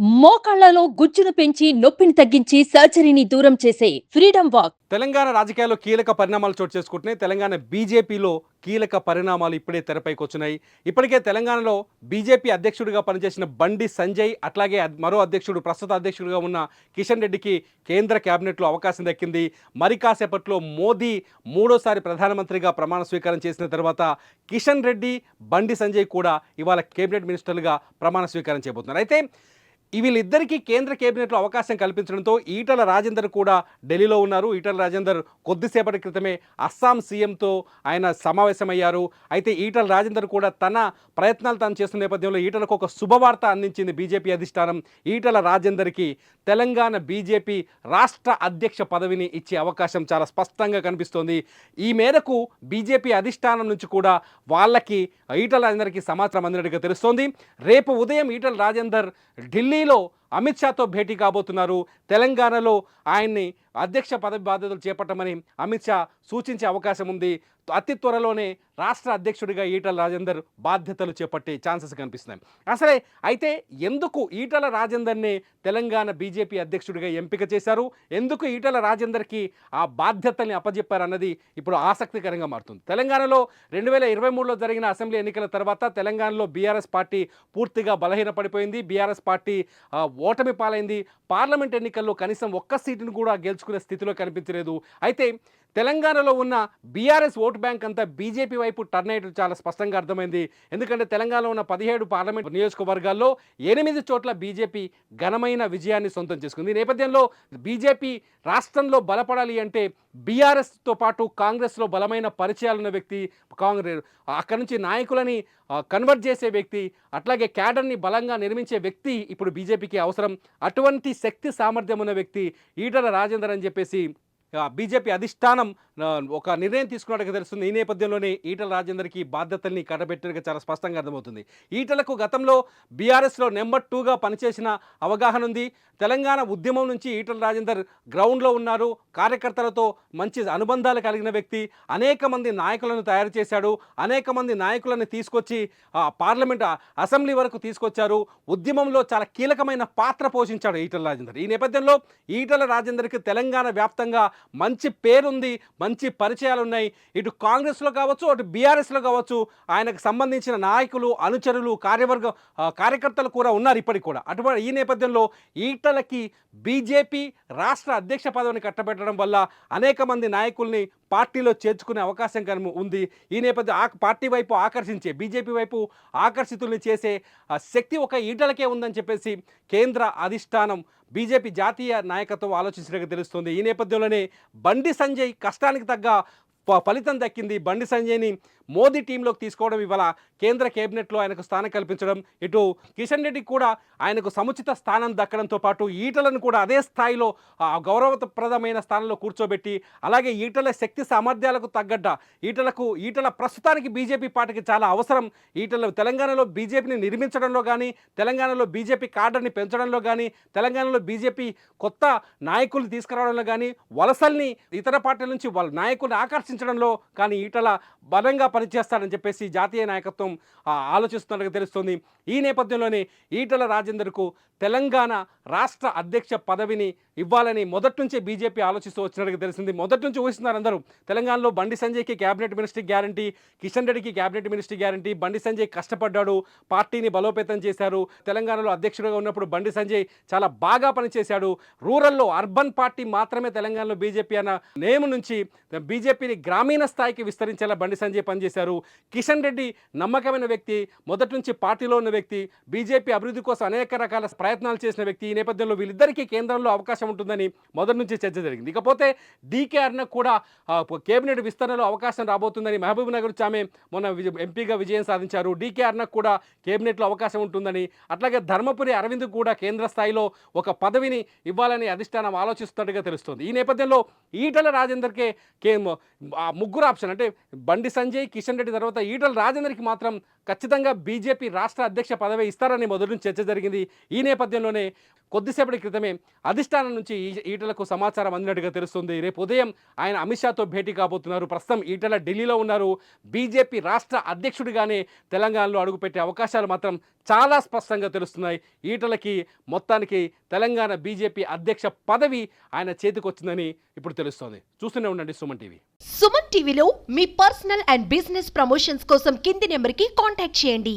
మోకాళ్లలో గుజ్జును పెంచి నొప్పిని తగ్గించి సర్జరీని దూరం చేసే ఫ్రీడమ్ వాక్. తెలంగాణ రాజకీయాల్లో కీలక పరిణామాలు చోటు చేసుకుంటున్నాయి. తెలంగాణ బీజేపీలో కీలక పరిణామాలు ఇప్పుడే తెరపైకి వచ్చినాయి. ఇప్పటికే తెలంగాణలో బీజేపీ అధ్యక్షుడిగా పనిచేసిన బండి సంజయ్, అట్లాగే మరో అధ్యక్షుడు, ప్రస్తుత అధ్యక్షుడిగా ఉన్న కిషన్ రెడ్డికి కేంద్ర కేబినెట్లో అవకాశం దక్కింది. మరి కాసేపట్లో మోదీ మూడోసారి ప్రధానమంత్రిగా ప్రమాణ స్వీకారం చేసిన తర్వాత కిషన్ రెడ్డి, బండి సంజయ్ కూడా ఇవాళ కేబినెట్ మినిస్టర్లుగా ప్రమాణ స్వీకారం చేయబోతున్నారు. అయితే వీళ్ళిద్దరికీ కేంద్ర కేబినెట్లో అవకాశం కల్పించడంతో ఈటల రాజేందర్ కూడా ఢిల్లీలో ఉన్నారు. ఈటల రాజేందర్ కొద్దిసేపటి క్రితమే అస్సాం సీఎంతో ఆయన సమావేశమయ్యారు. అయితే ఈటల రాజేందర్ కూడా తన ప్రయత్నాలు తాను చేస్తున్న నేపథ్యంలో ఈటలకు ఒక శుభవార్త అందించింది బీజేపీ అధిష్టానం. ఈటల రాజేందర్కి తెలంగాణ బీజేపీ రాష్ట్ర అధ్యక్ష పదవిని ఇచ్చే అవకాశం చాలా స్పష్టంగా కనిపిస్తోంది. ఈ మేరకు బీజేపీ అధిష్టానం నుంచి కూడా వాళ్ళకి ఈటల రాజేందర్కి సమాచారం అందినట్టుగా తెలుస్తోంది. రేపు ఉదయం ఈటల రాజేందర్ ఢిల్లీలో అమిత్ షాతో భేటీ కాబోతున్నారు. తెలంగాణలో ఆయన్ని అధ్యక్ష పదవి బాధ్యతలు చేపట్టమని అమిత్ షా సూచించే అవకాశం ఉంది. అతి త్వరలోనే రాష్ట్ర అధ్యక్షుడిగా ఈటల రాజేందర్ బాధ్యతలు చేపట్టే ఛాన్సెస్ కనిపిస్తున్నాయి. అసలే అయితే ఎందుకు ఈటల రాజేందర్ని తెలంగాణ బీజేపీ అధ్యక్షుడిగా ఎంపిక చేశారు, ఎందుకు ఈటల రాజేందర్కి ఆ బాధ్యతల్ని అప్పజెప్పారన్నది ఇప్పుడు ఆసక్తికరంగా మారుతుంది. తెలంగాణలో 2023లో జరిగిన అసెంబ్లీ ఎన్నికల తర్వాత తెలంగాణలో బీఆర్ఎస్ పార్టీ పూర్తిగా బలహీనపడిపోయింది. బీఆర్ఎస్ పార్టీ ఓటమి పాలైంది. పార్లమెంట్ ఎన్నికల్లో కనీసం ఒక్క సీటును కూడా గెలుచుకునే స్థితిలో కనిపించలేదు. అయితే తెలంగాణలో ఉన్న బీఆర్ఎస్ ఓటు బ్యాంక్ అంతా బీజేపీ వైపు టర్న్ అయ్యేది చాలా స్పష్టంగా అర్థమైంది. ఎందుకంటే తెలంగాణలో ఉన్న 17 పార్లమెంట్ నియోజకవర్గాల్లో 8 చోట్ల బీజేపీ ఘనమైన విజయాన్ని సొంతం చేసుకుంది. ఈ నేపథ్యంలో బీజేపీ రాష్ట్రంలో బలపడాలి అంటే బీఆర్ఎస్తో పాటు కాంగ్రెస్లో బలమైన పరిచయాలున్న వ్యక్తి, కాంగ్రెస్ అక్కడి నుంచి నాయకులని కన్వర్ట్ చేసే వ్యక్తి, అట్లాగే క్యాడర్ని బలంగా నిర్మించే వ్యక్తి ఇప్పుడు బీజేపీకి అవసరం. అటువంటి శక్తి సామర్థ్యం ఉన్న వ్యక్తి ఈటల రాజేందర్ అని చెప్పేసి బీజేపీ అధిష్టానం ఒక నిర్ణయం తీసుకున్నట్టుగా తెలుస్తుంది. ఈ నేపథ్యంలోనే ఈటల రాజేందర్కి బాధ్యతల్ని కట్టబెట్టినట్టుగా చాలా స్పష్టంగా అర్థమవుతుంది. ఈటలకు గతంలో బీఆర్ఎస్లో నెంబర్ 2గా పనిచేసిన అవగాహన ఉంది. తెలంగాణ ఉద్యమం నుంచి ఈటల రాజేందర్ గ్రౌండ్లో ఉన్నారు. కార్యకర్తలతో మంచి అనుబంధాలు కలిగిన వ్యక్తి. అనేక మంది నాయకులను తయారు చేశాడు. అనేక మంది నాయకులను తీసుకొచ్చి పార్లమెంట్ అసెంబ్లీ వరకు తీసుకొచ్చారు. ఉద్యమంలో చాలా కీలకమైన పాత్ర పోషించాడు ఈటల రాజేందర్. ఈ నేపథ్యంలో ఈటల రాజేందర్కి తెలంగాణ వ్యాప్తంగా మంచి పేరుంది, మంచి పరిచయాలు ఉన్నాయి. ఇటు కాంగ్రెస్లో కావచ్చు, అటు బీఆర్ఎస్లో కావచ్చు ఆయనకు సంబంధించిన నాయకులు, అనుచరులు, కార్యకర్తలు కూడా ఉన్నారు ఇప్పటికి కూడా. అటువంటి ఈ నేపథ్యంలో ఈటలకి బీజేపీ రాష్ట్ర అధ్యక్ష పదవిని కట్టబెట్టడం వల్ల అనేక మంది నాయకుల్ని పార్టీలో చేర్చుకునే అవకాశం ఉంది. ఈ నేపథ్యం పార్టీ వైపు ఆకర్షించే, బీజేపీ వైపు ఆకర్షితుల్ని చేసే శక్తి ఒక ఈటలకే ఉందని చెప్పేసి కేంద్ర అధిష్టానం బీజేపీ జాతీయ నాయకత్వం ఆలోచించినట్టుగా తెలుస్తుంది. ఈ నేపథ్యంలోనే బండి సంజయ్ కష్టానికి తగ్గ ఫలితం దక్కింది. బండి సంజయ్ని మోదీ టీంలోకి తీసుకోవడం, ఇవాళ కేంద్ర కేబినెట్లో ఆయనకు స్థానం కల్పించడం, ఇటు కిషన్ రెడ్డికి కూడా ఆయనకు సముచిత స్థానం దక్కడంతో పాటు ఈటలను కూడా అదే స్థాయిలో గౌరవప్రదమైన స్థానంలో కూర్చోబెట్టి, అలాగే ఈటల శక్తి సామర్థ్యాలకు తగ్గట్ట ఈటల ప్రస్తుతానికి బీజేపీ పార్టీకి చాలా అవసరం. ఈటల తెలంగాణలో బీజేపీని నిర్మించడంలో కానీ, తెలంగాణలో బీజేపీ కార్డర్ని పెంచడంలో కానీ, తెలంగాణలో బీజేపీ కొత్త నాయకులు తీసుకురావడంలో కానీ, వలసల్ని ఇతర పార్టీల నుంచి వాళ్ళ నాయకుల్ని ఆకర్షించడంలో కానీ ఈటల బలంగా పనిచేస్తాడని చెప్పేసి జాతీయ నాయకత్వం ఆలోచిస్తున్నట్టుగా తెలుస్తుంది. ఈ నేపథ్యంలోనే ఈటల రాజేందర్కు తెలంగాణ రాష్ట్ర అధ్యక్ష పదవిని ఇవ్వాలని మొదటి నుంచే బీజేపీ ఆలోచిస్తూ వచ్చినట్టుగా తెలిసింది. మొదటి నుంచి ఊహిస్తున్నారు అందరూ. తెలంగాణలో బండి సంజయ్కి క్యాబినెట్ మినిస్ట్రీ గ్యారంటీ, కిషన్ రెడ్డికి cabinet ministry guarantee. Bandi Sanjay కష్టపడ్డాడు, పార్టీని బలోపేతం చేశారు. తెలంగాణలో అధ్యక్షుడిగా ఉన్నప్పుడు బండి సంజయ్ చాలా బాగా పనిచేశాడు. రూరల్లో అర్బన్ పార్టీ మాత్రమే తెలంగాణలో బీజేపీ అన్న నేమ్ నుంచి బీజేపీని గ్రామీణ స్థాయికి విస్తరించేలా బండి సంజయ్ పనిచేశారు. కిషన్ రెడ్డి నమ్మకమైన వ్యక్తి, మొదటి నుంచి పార్టీలో ఉన్న వ్యక్తి, బీజేపీ అభివృద్ధి కోసం అనేక రకాల ప్రయత్నాలు చేసిన వ్యక్తి. ఈ నేపథ్యంలో వీళ్ళిద్దరికీ కేంద్రంలో అవకాశం ఉంటుందని మొదటి నుంచి చర్చ జరిగింది. ఇకపోతే డీకే అరుణకు కూడా కేబినెట్ విస్తరణలో అవకాశం రాబోతుందని, మహబూబ్ నగర్ నుంచి ఆమె మొన్న ఎంపీగా విజయం సాధించారు. డీకే అరుణకు కూడా కేబినెట్లో అవకాశం ఉంటుందని, అట్లాగే ధర్మపురి అరవింద్ కూడా కేంద్ర స్థాయిలో ఒక పదవిని ఇవ్వాలని అధిష్టానం ఆలోచిస్తున్నట్టుగా తెలుస్తుంది. ఈ నేపథ్యంలో ఈటల రాజేందర్కే ముగ్గురు ఆప్షన్ అంటే బండి సంజయ్, కిషన్ రెడ్డి తర్వాత ఈటల రాజేందర్కి మాత్రం ఖచ్చితంగా బీజేపీ రాష్ట్ర అధ్యక్ష పదవి ఇస్తారని మొదటి నుంచి చర్చ జరిగింది. ఈ నేపథ్యంలోనే కొద్దిసేపటి క్రితమే అధిష్టానం నుంచి ఈటలకు సమాచారం అందినట్టుగా తెలుస్తుంది. రేపు ఉదయం ఆయన అమిత్ షాతో భేటీ కాబోతున్నారు. ప్రస్తుతం ఈటల ఢిల్లీలో ఉన్నారు. బీజేపీ రాష్ట్ర అధ్యక్షుడిగానే తెలంగాణలో అడుగుపెట్టే అవకాశాలు మాత్రం చాలా స్పష్టంగా తెలుస్తున్నాయి. ఈటలకి మొత్తానికి తెలంగాణ బీజేపీ అధ్యక్ష పదవి ఆయన చేతికొచ్చిందని ఇప్పుడు తెలుస్తోంది. చూస్తూనే ఉండండి సుమన్ టీవీ. సుమన్ టీవీలో మీ పర్సనల్ అండ్ బిజినెస్ ప్రమోషన్స్ కోసం కింది నెంబర్కి కాంటాక్ట్ చేయండి.